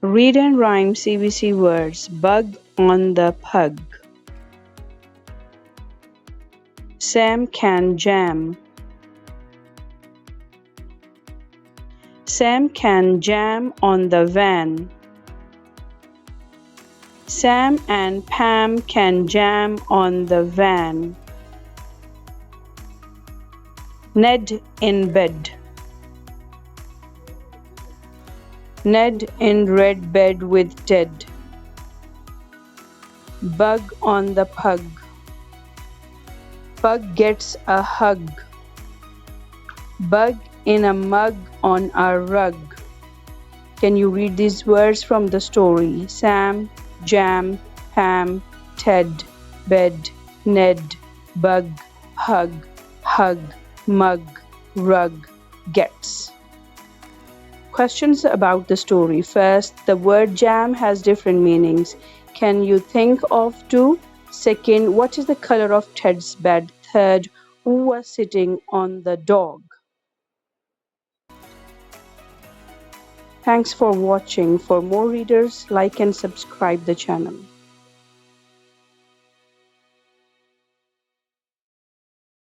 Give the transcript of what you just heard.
Read and rhyme CBC words. Bug on the pug. Sam can jam. Sam can jam on the van. Sam and Pam can jam on the van. Ned in bed. Ned in red bed with Ted. Bug on the pug. Pug gets a hug. Bug in a mug on a rug. Can you read these words from the story? Sam, jam, Pam, Ted, bed, Ned, bug, hug, mug, rug, gets. Questions about the story. First, the word jam has different meanings. Can you think of two? Second, what is the color of Ted's bed? Third, who was sitting on the dog? Thanks for watching. For more readers, like and subscribe the channel.